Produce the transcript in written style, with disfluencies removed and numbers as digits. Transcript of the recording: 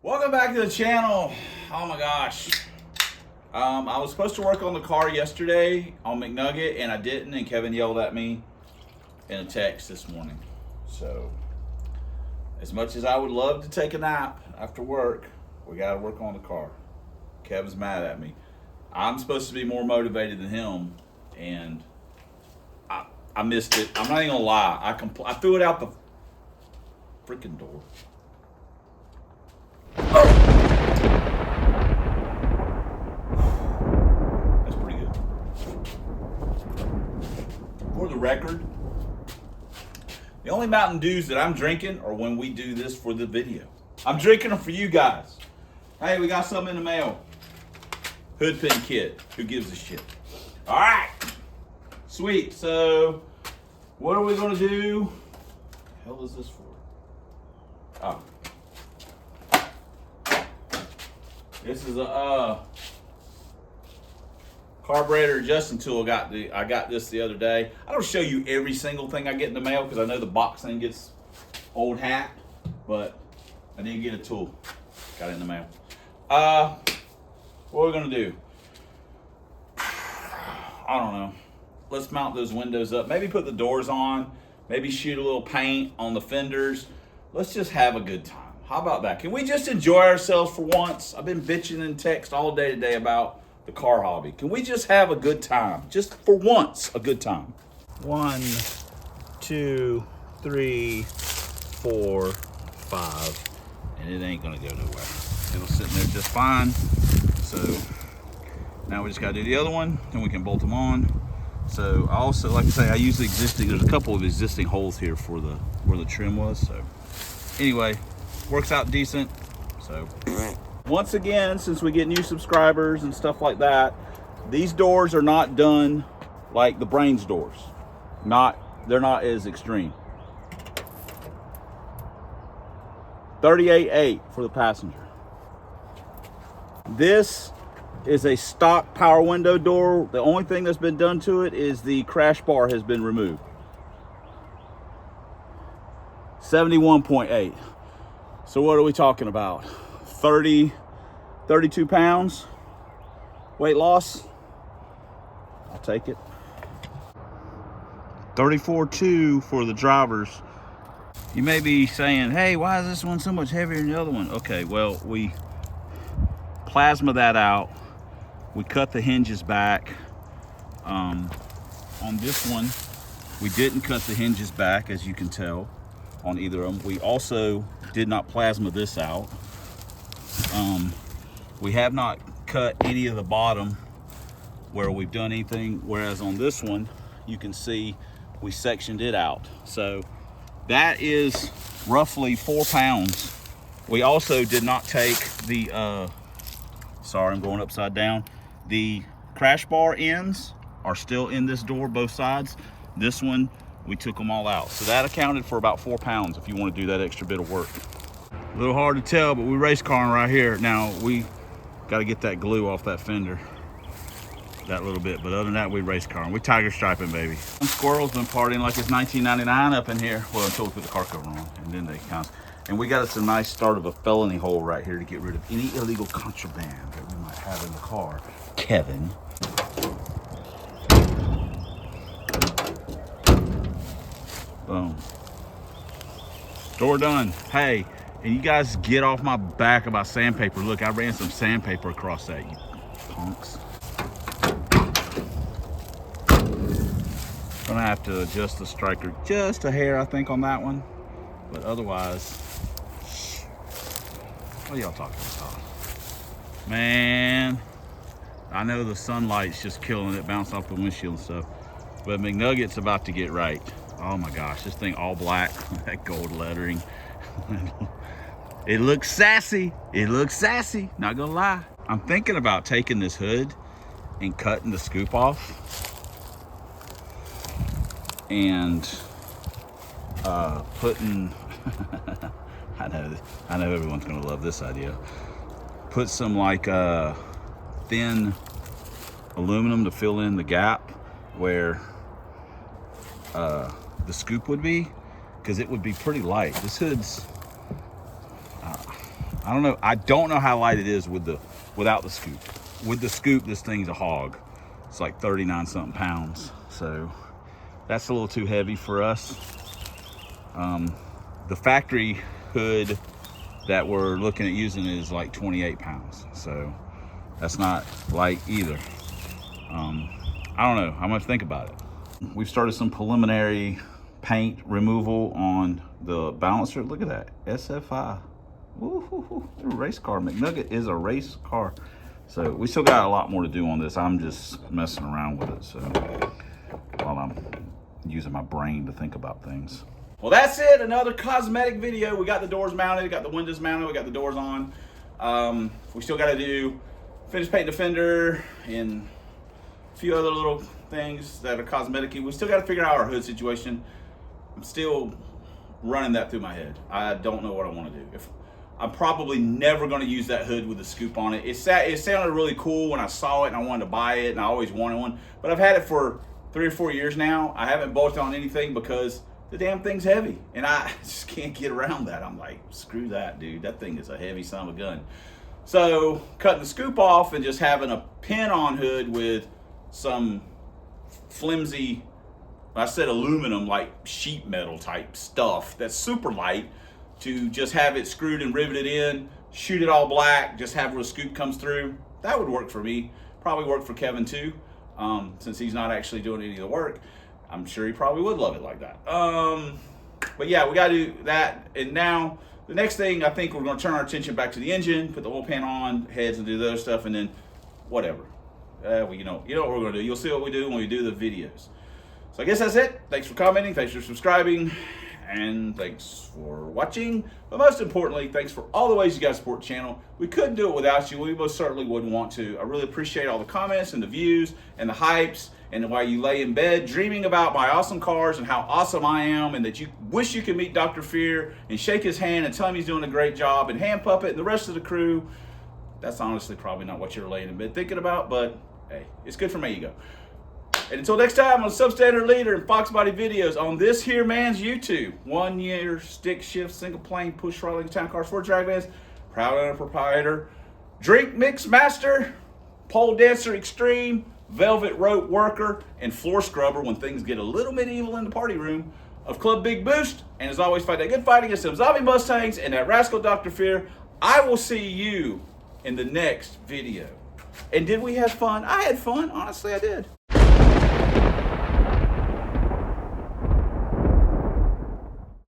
Welcome back to the channel. Oh my gosh. I was supposed to work on the car yesterday on McNugget and I didn't, and Kevin yelled at me in a text this morning. So as much as I would love to take a nap after work, we gotta work on the car. Kevin's mad at me. I'm supposed to be more motivated than him, and I missed it. I'm not even gonna lie. I threw it out the freaking door. That's pretty good. For the record, the only Mountain Dews that I'm drinking are when we do this for the video. I'm drinking them for you guys. Hey, we got something in the mail. Hood pin kit. Who gives a shit? All right. Sweet. So, what are we gonna do? What the hell is this for? Oh. This is a carburetor adjusting tool. I got this the other day. I don't show you every single thing I get in the mail because I know the box thing gets old hat, but I did get a tool. Got it in the mail. What are we gonna do? I don't know. Let's mount those windows up. Maybe put the doors on. Maybe shoot a little paint on the fenders. Let's just have a good time. How about that? Can we just enjoy ourselves for once? I've been bitching in text all day today about the car hobby. Can we just have a good time? Just for once, a good time. 1, 2, 3, 4, 5, and it ain't gonna go nowhere. It'll sit in there just fine. So now we just gotta do the other one, and we can bolt them on. So I also, like I say, I use the existing, there's a couple of existing holes here for where the trim was. So anyway, works out decent. So once again, since we get new subscribers and stuff like that, these doors are not done like the Brains doors. They're not as extreme. 38.8 for the passenger. This is a stock power window door. The only thing that's been done to it is the crash bar has been removed. 71.8. So what are we talking about? 32 pounds weight loss. I'll take it. 34.2 for the drivers. You may be saying, hey, why is this one so much heavier than the other one? Okay, well, we plasma that out. We cut the hinges back. On this one, we didn't cut the hinges back, as you can tell, on either of them. We also did not plasma this out. We have not cut any of the bottom where we've done anything, whereas on this one, you can see we sectioned it out. So that is roughly 4 pounds. We also did not take the, sorry, I'm going upside down. The crash bar ends are still in this door, both sides. This one, we took them all out. So that accounted for about 4 pounds if you want to do that extra bit of work. A little hard to tell, but we race carring right here. Now, we got to get that glue off that fender, that little bit. But other than that, we race carring. We tiger striping, baby. Some squirrels been partying like it's 1999 up in here. Well, until we put the car cover on, and then they kind of, and we got us a nice start of a felony hole right here to get rid of any illegal contraband that we might have in the car. Kevin. Boom. Door done. Hey, and you guys get off my back about sandpaper. Look, I ran some sandpaper across that, you punks. Gonna have to adjust the striker just a hair, I think, on that one. But otherwise, what are y'all talking about? Man, I know the sunlight's just killing it, bouncing off the windshield and stuff. But McNugget's about to get right. Oh my gosh, this thing all black, that gold lettering. It looks sassy. It looks sassy, not gonna lie. I'm thinking about taking this hood and cutting the scoop off and putting, I know everyone's gonna love this idea. Put some like thin aluminum to fill in the gap where the scoop would be, because it would be pretty light. This hood's I don't know. I don't know how light it is without the scoop. With the scoop, this thing's a hog. It's like 39 something pounds. So that's a little too heavy for us. The factory hood that we're looking at using is like 28 pounds. So that's not light either. I don't know. I'm gonna think about it. We've started some preliminary paint removal on the balancer. Look at that, SFI. Woo-hoo-hoo. Race car. McNugget is a race car. So we still got a lot more to do on this. I'm just messing around with it. So while I'm using my brain to think about things. Well, that's it. Another cosmetic video. We got the doors mounted, we got the windows mounted, we got the doors on. We still got to finish painting the fender and a few other little things that are cosmetic-y. We still got to figure out our hood situation. I'm still running that through my head. I don't know what I want to do. I'm probably never going to use that hood with a scoop on it. It sounded really cool when I saw it and I wanted to buy it and I always wanted one. But I've had it for 3 or 4 years now. I haven't bolted on anything because the damn thing's heavy and I just can't get around that. I'm like, screw that, dude. That thing is a heavy son of a gun. So cutting the scoop off and just having a pin-on hood with some flimsy, I said aluminum, like sheet metal type stuff that's super light, to just have it screwed and riveted in, shoot it all black, just have where the scoop comes through. That would work for me. Probably work for Kevin too, since he's not actually doing any of the work. I'm sure he probably would love it like that. But yeah, we gotta do that. And now the next thing, I think we're gonna turn our attention back to the engine, put the oil pan on, heads, and do the other stuff, and then whatever. You know what we're gonna do. You'll see what we do when we do the videos. So I guess that's it. Thanks for commenting, thanks for subscribing, and thanks for watching. But most importantly, thanks for all the ways you guys support the channel. We couldn't do it without you. We most certainly wouldn't want to. I really appreciate all the comments and the views and the hypes, and while you lay in bed dreaming about my awesome cars and how awesome I am, and that you wish you could meet Dr. Fear and shake his hand and tell him he's doing a great job, and Hand Puppet and the rest of the crew. That's honestly probably not what you're laying in bed thinking about, but hey, it's good for my ego. And until next time on Substandard Leader and Fox Body videos on this here man's YouTube. 1 year stick shift, single plane, push rolling town cars, for drag vans, proud owner, proprietor, drink mix master, pole dancer extreme, velvet rope worker, and floor scrubber when things get a little medieval in the party room of Club Big Boost. And as always, fight that good fight against them zombie Mustangs and that rascal Dr. Fear. I will see you in the next video. And did we have fun? I had fun. Honestly, I did.